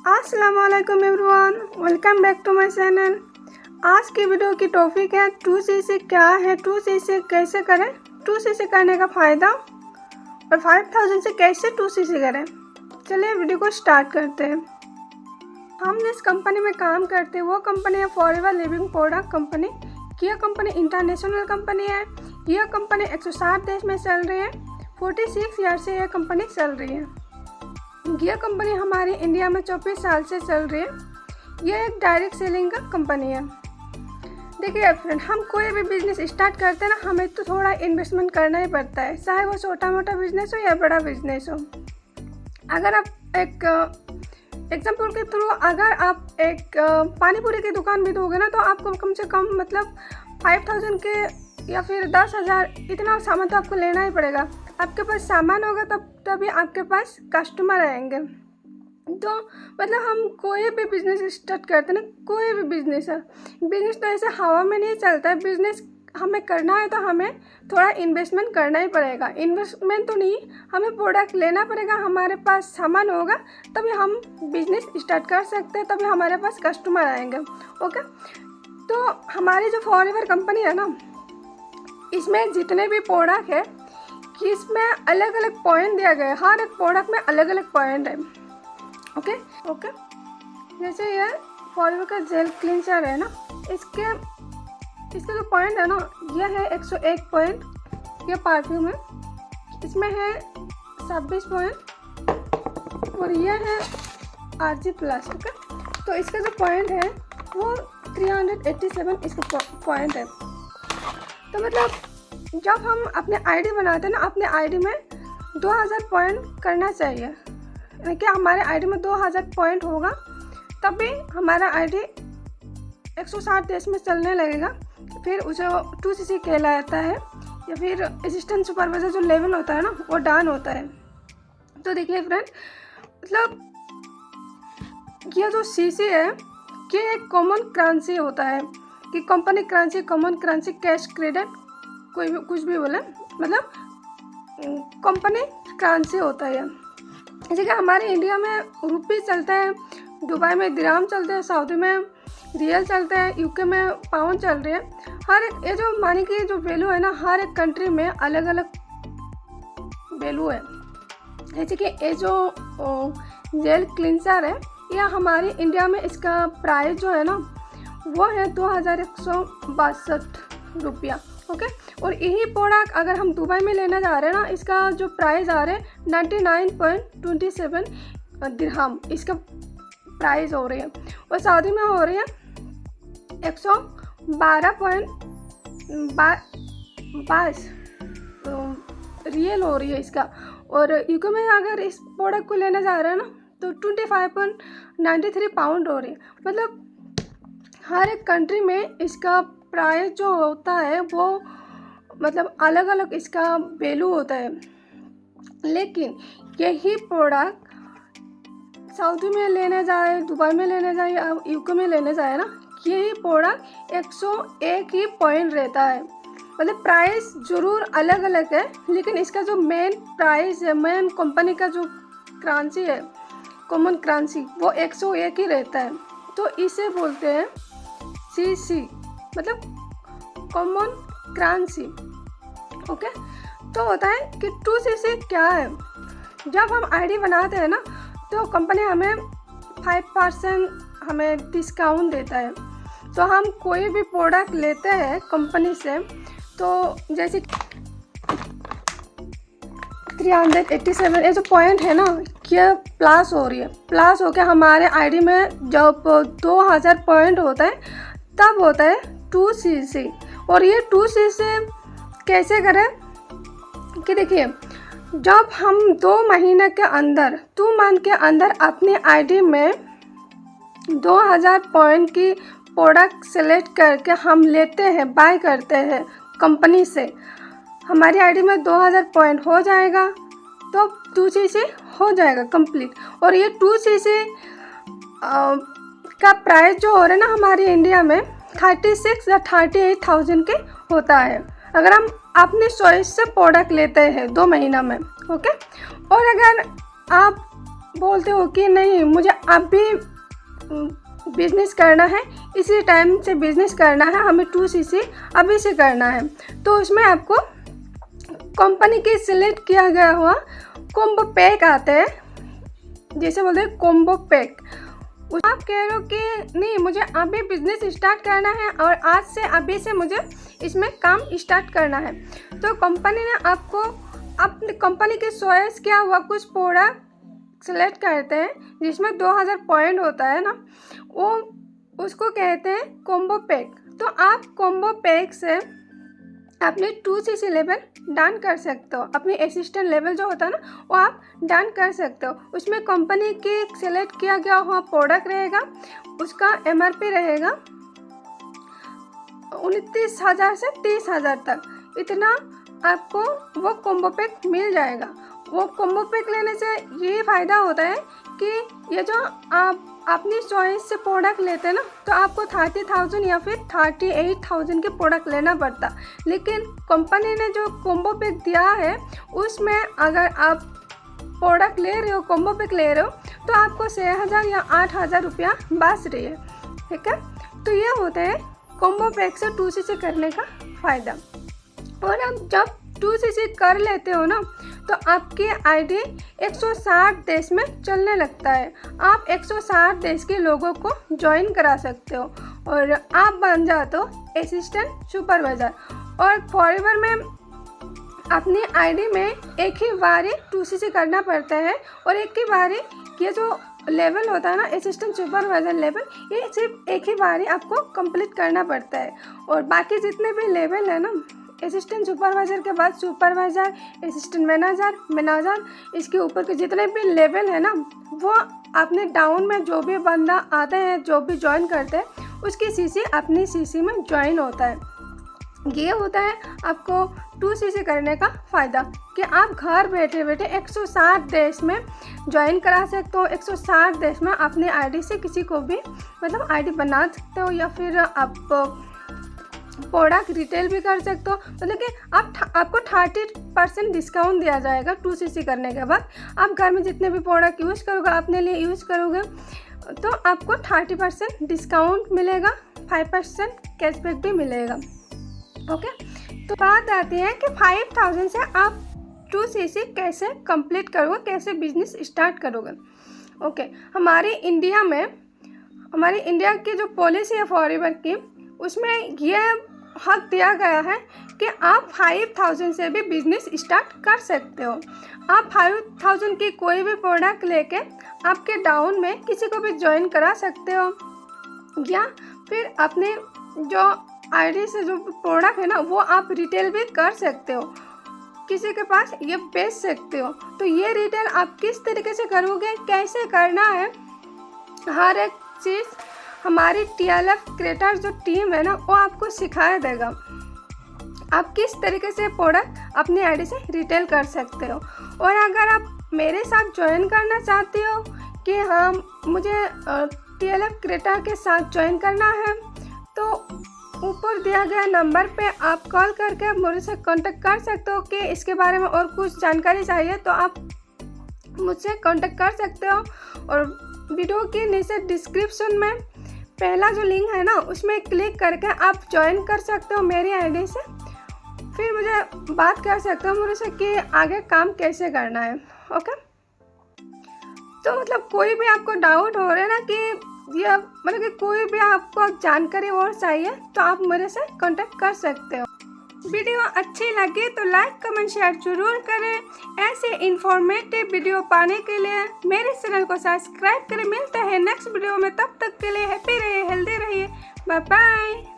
अस्सलाम वालेकुम everyone, welcome back to my channel. आज की वीडियो की टॉपिक है 2cc क्या है, 2cc कैसे करें, 2cc करने का फ़ायदा और 5000 से कैसे 2cc करें। चलिए वीडियो को स्टार्ट करते हैं। हम जिस कंपनी में काम करते हैं वो कंपनी है फॉरएवर लिविंग प्रोडक्ट कंपनी। यह कंपनी इंटरनेशनल कंपनी है। यह कंपनी 160 देश में चल रही है। 46 ईयर से यह कंपनी चल रही है। यह कंपनी हमारी इंडिया में 24 साल से चल रही है। यह एक डायरेक्ट सेलिंग का कंपनी है। देखिए फ्रेंड, हम कोई भी बिजनेस स्टार्ट करते हैं ना, हमें तो थोड़ा इन्वेस्टमेंट करना ही पड़ता है, चाहे वो छोटा मोटा बिजनेस हो या बड़ा बिजनेस हो। अगर आप एक एग्जाम्पल के थ्रू अगर आप एक पानी पूरी की दुकान भी दोगे ना, तो आपको कम से कम मतलब 5000 के या फिर 10,000 इतना सामान तो आपको लेना ही पड़ेगा। आपके पास सामान होगा तभी आपके पास कस्टमर आएंगे। तो मतलब हम कोई भी बिजनेस स्टार्ट करते हैं ना, कोई भी बिजनेस है, बिजनेस तो ऐसे हवा में नहीं चलता है। बिजनेस हमें करना है तो हमें थोड़ा इन्वेस्टमेंट करना ही पड़ेगा। इन्वेस्टमेंट तो नहीं, हमें प्रोडक्ट लेना पड़ेगा, हमारे पास सामान होगा तभी हम बिजनेस स्टार्ट कर सकते हैं, तभी हमारे पास कस्टमर आएंगे। ओके, तो हमारी जो फॉरएवर कंपनी है ना, इसमें जितने भी प्रोडक्ट है कि इसमें अलग अलग पॉइंट दिया गया है। हर एक प्रोडक्ट में अलग अलग पॉइंट है। ओके, जैसे ये फॉरएवर का जेल क्लींसर है ना, इसके जो पॉइंट है ना, यह है 101 पॉइंट। ये परफ्यूम है, इसमें है 26 पॉइंट और ये है RG+। ओके, तो इसका जो पॉइंट है वो 387 इसका पॉइंट है। तो मतलब जब हम अपने आईडी बनाते हैं ना, अपने आईडी में 2000 पॉइंट करना चाहिए। यानी कि हमारे आईडी में 2000 पॉइंट होगा तभी हमारा आईडी 160 देश में चलने लगेगा। फिर उसे 2cc कहलाता है, या फिर असिस्टेंट सुपरवाइजर जो लेवल होता है ना, वो डाउन होता है। तो देखिए फ्रेंड, मतलब यह जो सीसी है ये एक कॉमन करेंसी होता है कि company currency, common currency, cash, credit, कोई भी कुछ भी बोले, मतलब कंपनी करेंसी होता है। जैसे कि हमारे इंडिया में रुपी चलता है, दुबई में दिरहम चलते हैं, सऊदी में रियल चलता है, यूके में पाउंड चल रहे हैं। हर एक ये जो मनी की जो वैल्यू है ना, हर एक कंट्री में अलग अलग वैल्यू है। जैसे कि ये जो जेल क्लींसर है, यह हमारे इंडिया में इसका प्राइस जो है ना वो है 2162 रुपया। ओके, और यही प्रोडक्ट अगर हम दुबई में लेना जा रहे हैं ना, इसका जो प्राइस आ रहा है 99.27 दिरहम इसका प्राइस हो रही है। और सऊदी में हो रही है 112.22 रियल हो रही है इसका। और यूके में अगर इस प्रोडक्ट को लेने जा रहे हैं ना, तो 25.93 पाउंड हो रही है। मतलब हर एक कंट्री में इसका प्राइस जो होता है वो मतलब अलग अलग इसका वैल्यू होता है। लेकिन यही प्रोडक्ट सऊदी में लेने जाए, दुबई में लेने जाए या यूके में लेने जाए ना, यही प्रोडक्ट 101 ही पॉइंट रहता है। मतलब प्राइस ज़रूर अलग अलग है, लेकिन इसका जो मेन प्राइस है, मेन कंपनी का जो करेंसी है, कॉमन करेंसी, वो 101 ही रहता है। तो इसे बोलते हैं CC, मतलब कॉमन करेंसी। ओके, तो होता है कि 2cc क्या है। जब हम आईडी बनाते हैं ना, तो कंपनी हमें 5% हमें डिस्काउंट देता है। तो हम कोई भी प्रोडक्ट लेते हैं कंपनी से, तो जैसे 387 ये जो पॉइंट है ना, ये प्लस हो रही है, प्लस होकर हमारे आईडी में जब 2000 पॉइंट होता है तब होता है 2cc। और ये 2cc कैसे करें कि देखिए, जब हम 2 महीने के अंदर, 2 मंथ के अंदर अपनी आईडी में 2000 पॉइंट की प्रोडक्ट सेलेक्ट करके हम लेते हैं, बाय करते हैं कंपनी से, हमारी आईडी में 2000 पॉइंट हो जाएगा तो 2cc हो जाएगा कंप्लीट। और ये 2cc का प्राइस जो हो रहा है ना हमारे इंडिया में 36 या 38,000 के होता है, अगर हम अपने चॉइस से प्रोडक्ट लेते हैं 2 महीना में। ओके, और अगर आप बोलते हो कि नहीं मुझे अभी बिज़नेस करना है, इसी टाइम से बिज़नेस करना है, हमें 2cc अभी से करना है, तो उसमें आपको कंपनी के सिलेक्ट किया गया हुआ कॉम्बो पैक आते हैं, जैसे बोलते हैं कॉम्बो पैक। आप कह रहे हो कि नहीं मुझे अभी बिज़नेस स्टार्ट करना है और आज से अभी से मुझे इसमें काम स्टार्ट करना है, तो कंपनी ने आपको अपनी कंपनी के चॉइस किया हुआ कुछ प्रोडक्ट सेलेक्ट करते हैं जिसमें 2000 पॉइंट होता है ना, वो उसको कहते हैं कॉम्बो पैक। तो आप कॉम्बो पैक से अपने 2cc लेवल डन कर सकते हो, अपनी असिस्टेंट लेवल जो होता है ना वो आप डन कर सकते हो। उसमें कंपनी के सेलेक्ट किया गया हुआ प्रोडक्ट रहेगा, उसका MRP रहेगा 29,000 से 30,000 तक, इतना आपको वो कॉम्बो पैक मिल जाएगा। वो कॉम्बो पैक लेने से ये फ़ायदा होता है कि ये जो आप अपनी चॉइस से प्रोडक्ट लेते हैं ना, तो आपको 30,000 या फिर 38,000 के प्रोडक्ट लेना पड़ता, लेकिन कंपनी ने जो कॉम्बो पैक दिया है उसमें अगर आप प्रोडक्ट ले रहे हो, कॉम्बो पैक ले रहे हो, तो आपको 6,000 या 8,000 रुपया बच रही है, ठीक है। तो ये होता है कॉम्बो पैक से 2cc करने का फ़ायदा। और आप जब 2cc कर लेते हो ना, तो आपकी आईडी 160 देश में चलने लगता है। आप 160 देश के लोगों को ज्वाइन करा सकते हो और आप बन जाते हो असिस्टेंट सुपरवाइज़र। और फॉरएवर में अपनी आईडी में एक ही बारी 2cc करना पड़ता है, और एक ही बारी ये जो लेवल होता है ना असिस्टेंट सुपरवाइज़र लेवल, ये सिर्फ एक ही बारी आपको कंप्लीट करना पड़ता है। और बाकी जितने भी लेवल है ना, असिस्टेंट सुपरवाइज़र के बाद सुपरवाइज़र, असिस्टेंट मैनेजर, मैनेजर, इसके ऊपर के जितने भी लेवल है ना, वो अपने डाउन में जो भी बंदा आते हैं, जो भी ज्वाइन करते हैं, उसकी सीसी अपनी सीसी में ज्वाइन होता है। ये होता है आपको 2cc करने का फ़ायदा कि आप घर बैठे बैठे 160 देश में ज्वाइन करा सकते हो। 160 देश में अपनी आईडी से किसी को भी मतलब आईडी बना सकते हो, या फिर आप प्रोडक्ट रिटेल भी कर सकते हो। मतलब कि आपको 30% डिस्काउंट दिया जाएगा 2cc करने के बाद। आप घर में जितने भी प्रोडक्ट यूज़ करोगे, अपने लिए यूज़ करोगे, तो आपको 30% डिस्काउंट मिलेगा, 5% कैशबैक भी मिलेगा। ओके, तो बात आती है कि 5,000 से आप 2cc कैसे कंप्लीट करोगे, कैसे बिजनेस स्टार्ट करोगे। ओके, हमारे इंडिया की जो पॉलिसी है फॉरएवर की, उसमें यह हक दिया गया है कि आप 5,000 से भी बिजनेस स्टार्ट कर सकते हो। आप 5,000 की कोई भी प्रोडक्ट लेके आपके डाउन में किसी को भी ज्वाइन करा सकते हो, या फिर अपने जो आईडी से जो प्रोडक्ट है ना, वो आप रिटेल भी कर सकते हो, किसी के पास ये बेच सकते हो। तो ये रिटेल आप किस तरीके से करोगे, कैसे करना है, हर एक चीज़ हमारी TLF क्रिएटर जो टीम है ना, वो आपको सिखाया देगा। आप किस तरीके से प्रोडक्ट अपनी आईडी से रिटेल कर सकते हो। और अगर आप मेरे साथ ज्वाइन करना चाहते हो कि हाँ मुझे TLF क्रिएटर के साथ ज्वाइन करना है, तो ऊपर दिया गया नंबर पे आप कॉल करके मुझसे कांटेक्ट कर सकते हो कि इसके बारे में और कुछ जानकारी चाहिए तो आप मुझसे कांटेक्ट कर सकते हो। और वीडियो के नीचे डिस्क्रिप्शन में पहला जो लिंक है ना, उसमें क्लिक करके आप ज्वाइन कर सकते हो मेरी आईडी से, फिर मुझे बात कर सकते हो मुझसे कि आगे काम कैसे करना है। ओके, तो मतलब कोई भी आपको डाउट हो रहा है ना कि ये मतलब कि कोई भी आपको जानकारी और चाहिए, तो आप मेरे से कांटेक्ट कर सकते हो। वीडियो अच्छी लगी तो लाइक कमेंट शेयर जरूर करें। ऐसे इंफॉर्मेटिव वीडियो पाने के लिए मेरे चैनल को सब्सक्राइब करें। मिलते हैं नेक्स्ट वीडियो में, तब तक के लिए हैप्पी रहिए, हेल्दी रहिए, बाय बाय।